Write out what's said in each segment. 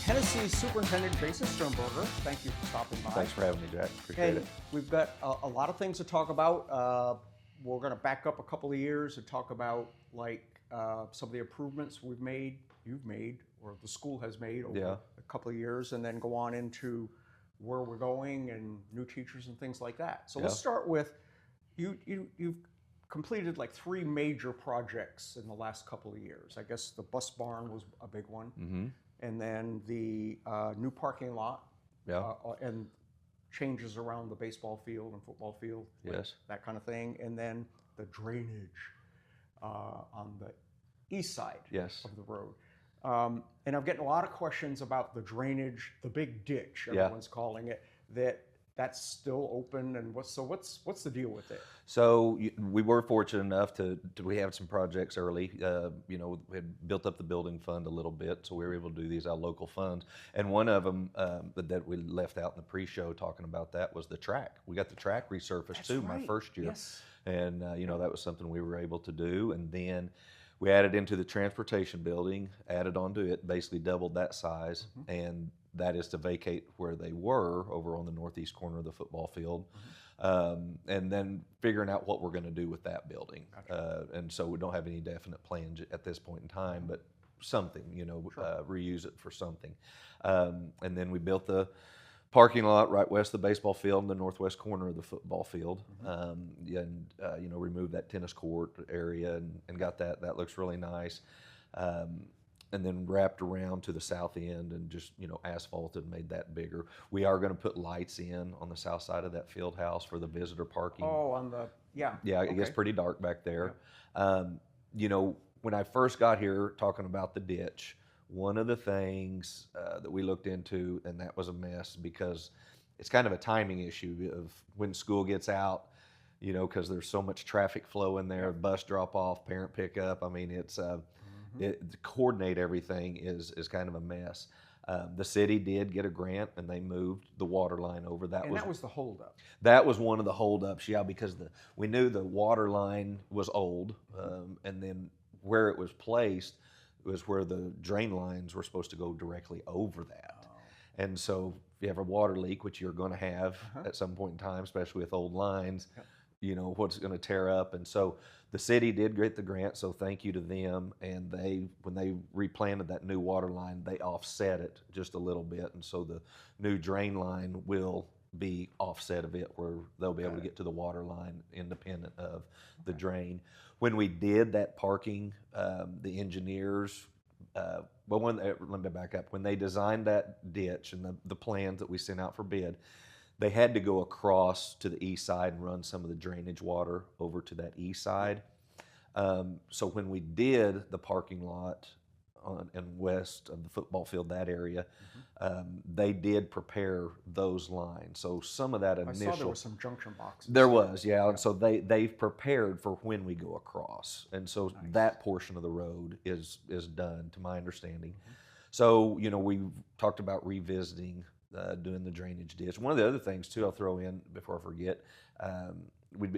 Hennessey Superintendent Jason Sternberger, thank you for stopping by. Thanks for having me, Jack. Appreciate And it. we've got a lot of things to talk about. We're going to back up a couple of years and talk about some of the improvements you've made, or the school has made over a couple of years, and then go on into where we're going and new teachers and things like that. So let's start with you've completed like 3 major projects in the last couple of years. I guess the bus barn was a big one. Mm-hmm. And then the new parking lot, and changes around the baseball field and football field, that kind of thing, and then the drainage on the east side of the road. And I'm getting a lot of questions about the drainage, the big ditch, everyone's calling it, that's still open, and what's the deal with it? So we were fortunate enough we have some projects early. We had built up the building fund a little bit, so we were able to do these out of local funds. And one of them that we left out in the pre-show talking about that was the track. We got the track resurfaced my first year, and that was something we were able to do. And then we added into the transportation building, added onto it, basically doubled that size, and that is to vacate where they were over on the northeast corner of the football field, and then figuring out what we're going to do with that building. And so we don't have any definite plans at this point in time, but something, reuse it for something. And then we built the parking lot right west of the baseball field in the northwest corner of the football field, and removed that tennis court area and got that. That looks really nice. And then wrapped around to the south end and just, asphalted and made that bigger. We are going to put lights in on the south side of that field house for the visitor parking. Oh, on the, Yeah, it gets pretty dark back there. When I first got here talking about the ditch, one of the things that we looked into, and that was a mess because it's kind of a timing issue of when school gets out, because there's so much traffic flow in there, bus drop off, parent pickup. I mean, it's to coordinate everything is kind of a mess. The city did get a grant, and they moved the water line over. That was the holdup. That was one of the holdups, because we knew the water line was old, and then where it was placed was where the drain lines were supposed to go directly over that. And so if you have a water leak, which you're going to have at some point in time, especially with old lines, what's going to tear up. And so the city did get the grant, so thank you to them. And when they replanted that new water line, they offset it just a little bit. And so the new drain line will be offset of it, where they'll be able to get to the water line independent of the drain. When we did that parking, the engineers, let me back up. When they designed that ditch and the plans that we sent out for bid, they had to go across to the east side and run some of the drainage water over to that east side. So when we did the parking lot and west of the football field, that area, they did prepare those lines. So some of that initial... I saw there was some junction boxes. There was, and so they've prepared for when we go across. And so that portion of the road is done, to my understanding. So, we talked about revisiting doing the drainage ditch. One of the other things too, I'll throw in before I forget, we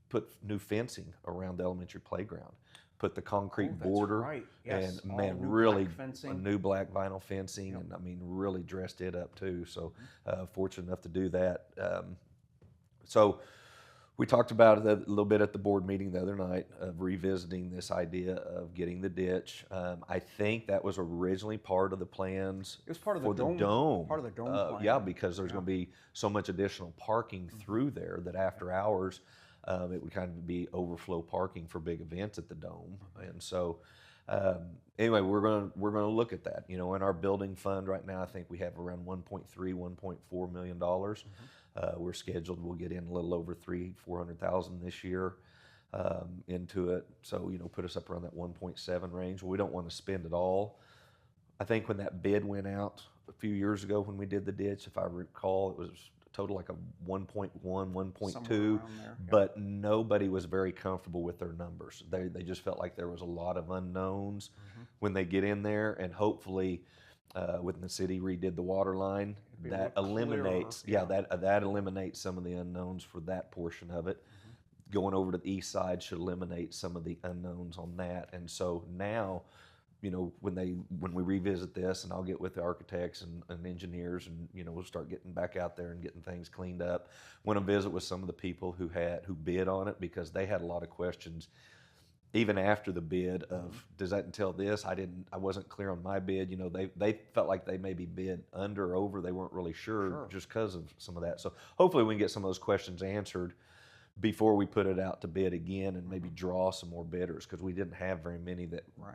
put new fencing around the elementary playground. Put the concrete border, and really a new black vinyl fencing, and I mean really dressed it up too. So fortunate enough to do that. So we talked about it a little bit at the board meeting the other night of revisiting this idea of getting the ditch. I think that was originally part of the plans. It was part of the dome. Part of the dome plan. Because there's going to be so much additional parking through there that after hours, it would kind of be overflow parking for big events at the dome. And so, anyway, we're going to look at that. In our building fund right now, I think we have around $1.4 million. We're scheduled. We'll get in a little over $400,000 this year into it. So put us up around that 1.7 range. We don't want to spend it all. I think when that bid went out a few years ago when we did the ditch, if I recall, it was total like a 1.1, 1.2, but nobody was very comfortable with their numbers. They just felt like there was a lot of unknowns when they get in there, and hopefully when the city redid the water line, that eliminates that eliminates some of the unknowns for that portion of it. Going over to the east side should eliminate some of the unknowns on that. And so now when we revisit this, and I'll get with the architects and engineers, and we'll start getting back out there and getting things cleaned up. Want to visit with some of the people who bid on it, because they had a lot of questions even after the bid of, does that entail this? I wasn't clear on my bid. They felt like they maybe bid under or over. They weren't really sure just because of some of that. So hopefully we can get some of those questions answered before we put it out to bid again, and maybe draw some more bidders, because we didn't have very many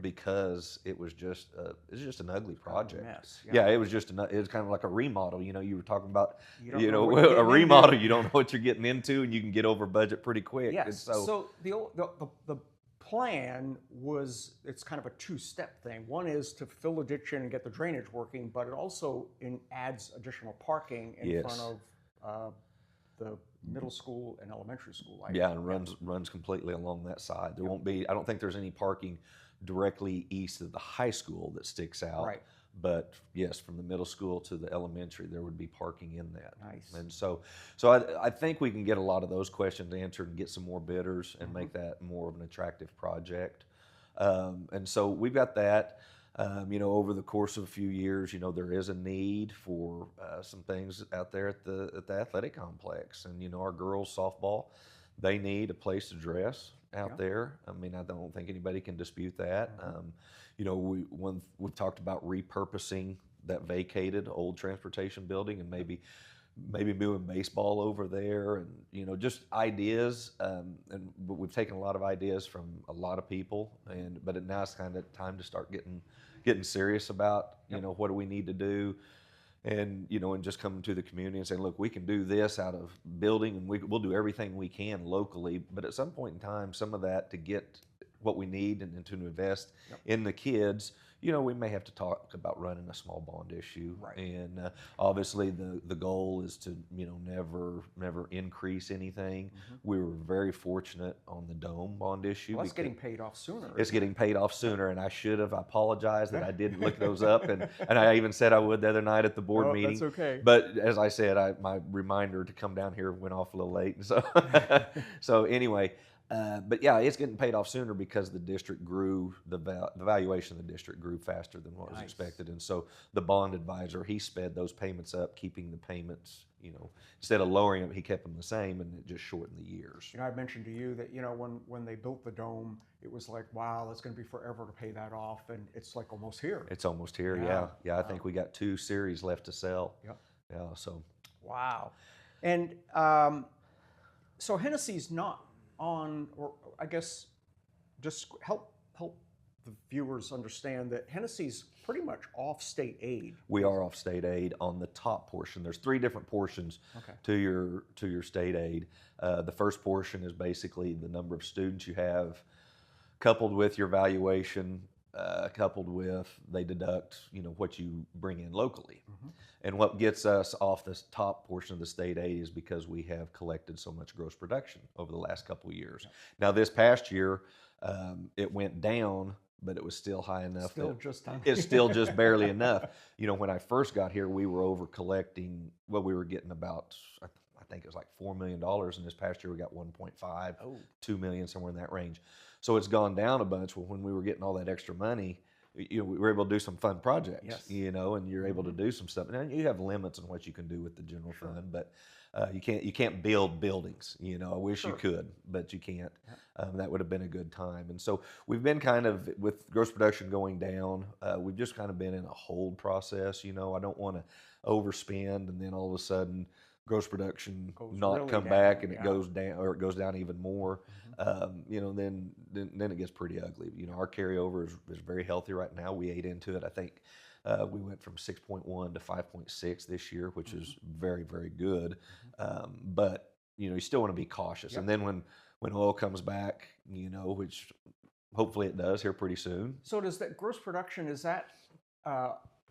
because it was just an ugly project. Mess, yeah. It was kind of like a remodel. You were talking about a remodel. You don't know what you're getting into, and you can get over budget pretty quick. Yes. So the plan was, it's kind of a two-step thing. One is to fill the ditch in and get the drainage working, but it also adds additional parking in front of the middle school and elementary school. And runs completely along that side. There won't be, I don't think there's any parking directly east of the high school that sticks out. Right. But yes, from the middle school to the elementary, there would be parking in that. Nice. And so I think we can get a lot of those questions answered and get some more bidders and make that more of an attractive project. And so we've got that. Over the course of a few years, there is a need for some things out there at the athletic complex, and our girls softball, they need a place to dress out there. I mean, I don't think anybody can dispute that. We've talked about repurposing that vacated old transportation building, and maybe moving baseball over there, and just ideas. But we've taken a lot of ideas from a lot of people, but now it's kind of time to start getting serious about what do we need to do, and just coming to the community and saying, look, we can do this out of building, and we'll do everything we can locally. But at some point in time, some of that, to get what we need and to invest in the kids, we may have to talk about running a small bond issue. Right. And obviously the goal is to never increase anything. We were very fortunate on the dome bond issue. Well, it's getting paid off sooner. It's getting paid off sooner, and I apologize that I didn't look those up, and I even said I would the other night at the board meeting. That's okay. But as I said, my reminder to come down here went off a little late, so so anyway. But yeah, it's getting paid off sooner because the district grew, the valuation of the district grew faster than what was expected. And so the bond advisor, he sped those payments up, keeping the payments, instead of lowering them, he kept them the same, and it just shortened the years. I mentioned to you that, when they built the dome, it was like, wow, it's going to be forever to pay that off. And it's like almost here. It's almost here, yeah. I think we got 2 series left to sell. Yeah, so. Wow. And so Hennessey's not on, or I guess just help the viewers understand that Hennessey's pretty much off state aid. We are off state aid on the top portion. There's 3 different portions to your state aid. The first portion is basically the number of students you have, coupled with your valuation, coupled with they deduct what you bring in locally. And what gets us off this top portion of the state aid is because we have collected so much gross production over the last couple of years. Now this past year, it went down, but it was still high enough. It's still just barely enough. When I first got here, we were over collecting. Well, we were getting about, I think it was like $4 million, and this past year we got 1.5, 2 million, somewhere in that range. So it's gone down a bunch. Well, when we were getting all that extra money, we were able to do some fun projects, and you're able to do some stuff. Now you have limits on what you can do with the general fund, but you can't build buildings. I wish you could, but you can't. That would have been a good time. And so we've been kind of, with gross production going down, we've just kind of been in a hold process. I don't want to overspend and then all of a sudden gross production not really come back, and it goes down, or it goes down even more. Then it gets pretty ugly. Our carryover is very healthy right now. We ate into it. I think we went from 6.1 to 5.6 this year, which is very, very good. But you still want to be cautious. And then when oil comes back, which hopefully it does here pretty soon. So does that gross production, is that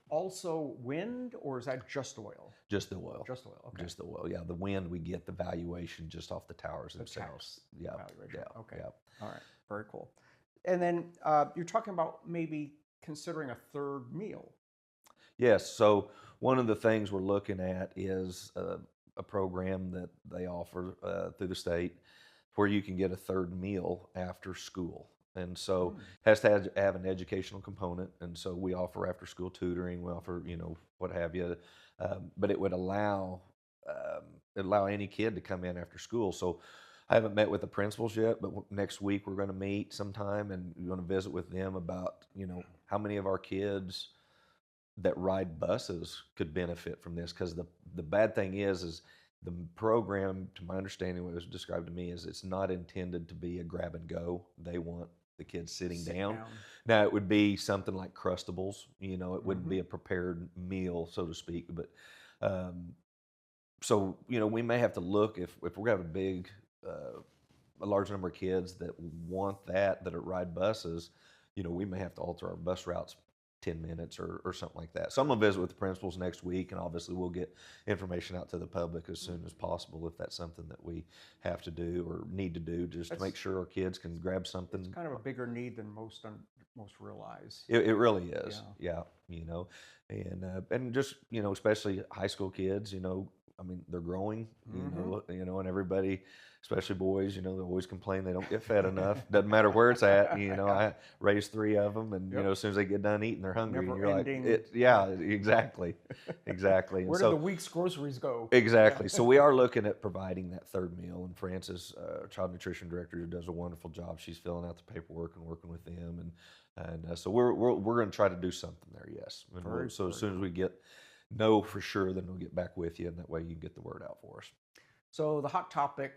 also wind, or is that just oil? Just the oil. Just oil, okay. Just the oil, yeah. The wind, we get the valuation just off the towers themselves. Yeah. Valuation. Yeah. Okay. Yeah. All right. Very cool. And then you're talking about maybe considering a third meal. Yes. So one of the things we're looking at is a program that they offer through the state where you can get a third meal after school. and so has to have an educational component. And so we offer after school tutoring, we offer what have you, but it would allow any kid to come in after school. So I haven't met with the principals yet, but next week we're going to meet sometime and we're going to visit with them about how many of our kids that ride buses could benefit from this, because the bad thing is the program, to my understanding, what was described to me, is it's not intended to be a grab and go. They want the kids sitting down. Now it would be something like Crustables, it wouldn't be a prepared meal, so to speak. But so we may have to look if we're gonna have a large number of kids that want that ride buses. We may have to alter our bus routes 10 minutes or something like that. So I'm going to visit with the principals next week, and obviously we'll get information out to the public as soon as possible if that's something that we have to do or need to do, just to make sure our kids can grab something. It's kind of a bigger need than most realize. It really is, yeah. And just, especially high school kids, I mean, they're growing, and everybody, especially boys, they always complain they don't get fed enough. Doesn't matter where it's at. I raised 3 of them, and as soon as they get done eating, they're hungry. Never and ending. Exactly. And Where did the week's groceries go? Exactly. So we are looking at providing that third meal, and Frances, child nutrition director, who does a wonderful job. She's filling out the paperwork and working with them, and so we're going to try to do something there. Yes. And so as soon as we know for sure, then we'll get back with you, and that way you can get the word out for us. So the hot topic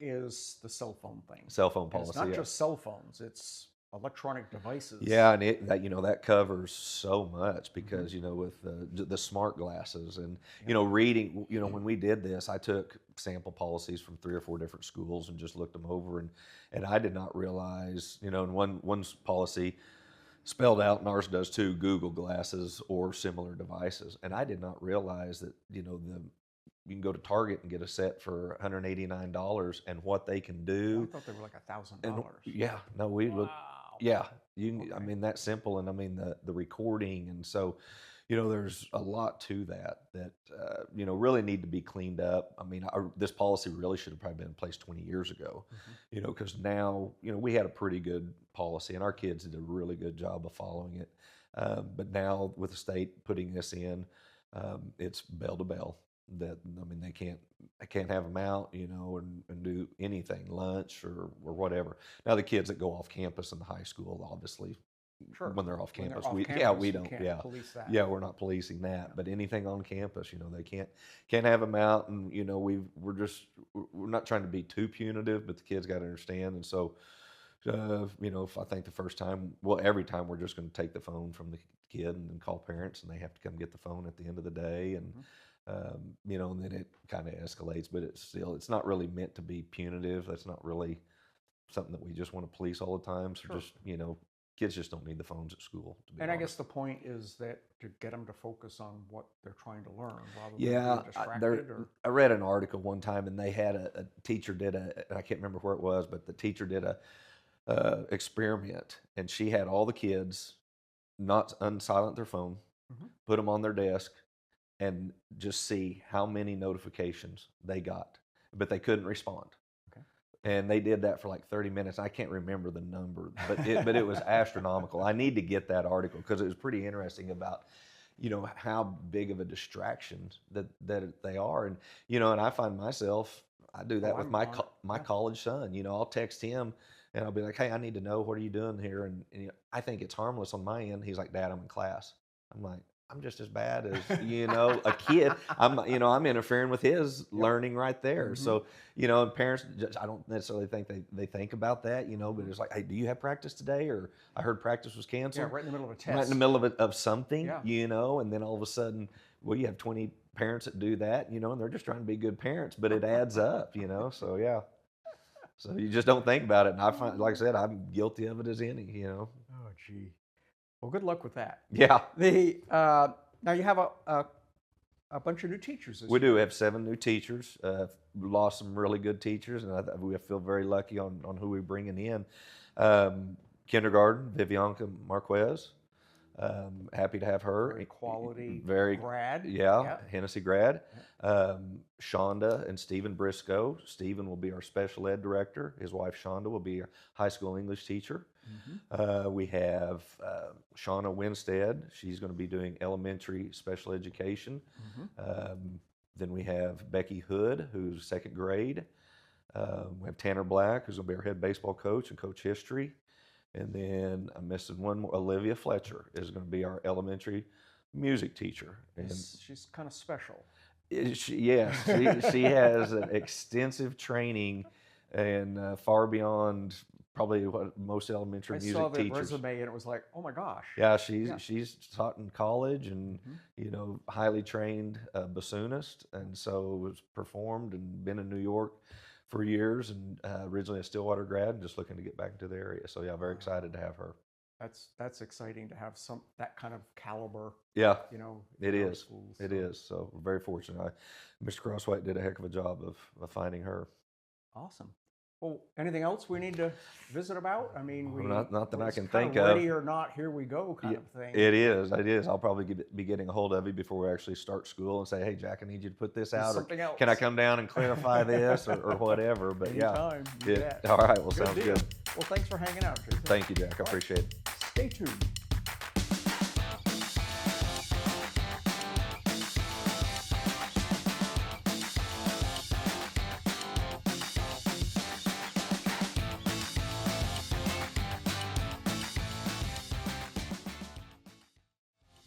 is the cell phone thing. Cell phone policy. It's not just cell phones; it's electronic devices. Yeah, and that covers so much, because with the smart glasses and reading. When we did this, I took sample policies from 3 or 4 different schools and just looked them over, and I did not realize in one policy spelled out, and ours does too, Google glasses or similar devices, and I did not realize that you can go to Target and get a set for $189, and what they can do. I thought they were like $1,000. Yeah, no, we look. Yeah, you can. Okay. I mean, that's simple, and I mean the recording, and so there's a lot to that really need to be cleaned up. I mean, this policy really should have probably been in place 20 years ago, because now we had a pretty good policy, and our kids did a really good job of following it. But now with the state putting this in, it's bell to bell. That they can't have them out, and do anything, lunch or whatever. Now the kids that go off campus in the high school, obviously, when they're off campus, we don't, police that. Yeah, we're not policing that. But anything on campus, they can't have them out, and we're not trying to be too punitive, but the kids got to understand. And so, if I think the first time, every time, we're just going to take the phone from the kid and then call parents, and they have to come get the phone at the end of the day, and and then it kind of escalates, but it's not really meant to be punitive. That's not really something that we just want to police all the time. So just, kids just don't need the phones at school. And I guess the point is that to get them to focus on what they're trying to learn rather than being distracted. I read an article one time, and they had a teacher and I can't remember where it was, but the teacher did a experiment, and she had all the kids not unsilent their phone, put them on their desk, and just see how many notifications they got, but they couldn't respond. Okay. And they did that for like 30 minutes. I can't remember the number, but it was astronomical. I need to get that article, because it was pretty interesting about, how big of a distraction that they are. And, and I find myself, I do that with my college son. I'll text him and I'll be like, hey, I need to know, what are you doing here? And I think it's harmless on my end. He's like, Dad, I'm in class. I'm like, I'm just as bad as, a kid. I'm interfering with his learning right there. So, and parents, I don't necessarily think they think about that, but it's like, hey, do you have practice today? Or I heard practice was canceled. Yeah, right in the middle of a test. Right in the middle of something, and then all of a sudden, you have 20 parents that do that, and they're just trying to be good parents, but it adds up, so yeah. So you just don't think about it. And I find, like I said, I'm guilty of it as any, Oh, gee. Well, good luck with that. Yeah. Now you have a bunch of new teachers this year. We do have 7 new teachers. Lost some really good teachers, and we feel very lucky on who we're bringing in. Kindergarten, Vivianca Marquez. Happy to have her. Very quality grad. Yeah, Hennessey grad. Shonda and Stephen Briscoe. Stephen will be our special ed director. His wife Shonda will be our high school English teacher. We have Shauna Winstead. She's going to be doing elementary special education. Then we have Becky Hood, who's second grade. We have Tanner Black, who's going to be our head baseball coach and coach history. And then I'm missing one more. Olivia Fletcher is going to be our elementary music teacher. And she's kind of special. She has an extensive training and far beyond probably what most elementary music teachers. I saw the resume and it was like, oh my gosh. Yeah, she's taught in college and highly trained bassoonist, and so was performed and been in New York for years, and originally a Stillwater grad and just looking to get back into the area. So yeah, very excited to have her. That's exciting to have that kind of caliber. Yeah, it is. Schools, so. It is. So we're very fortunate. Mr. Crosswhite did a heck of a job of finding her. Awesome. Well, anything else we need to visit about? I mean, not that I can think of. Ready Ready or not, here we go kind of thing. It is. I'll probably be getting a hold of you before we actually start school and say, hey, Jack, I need you to put this out. Something else. Can I come down and clarify this or whatever? But anytime, yeah. All right. Well, sounds good. Well, thanks for hanging out, Jason. Thank you, Jack. I appreciate it. Stay tuned.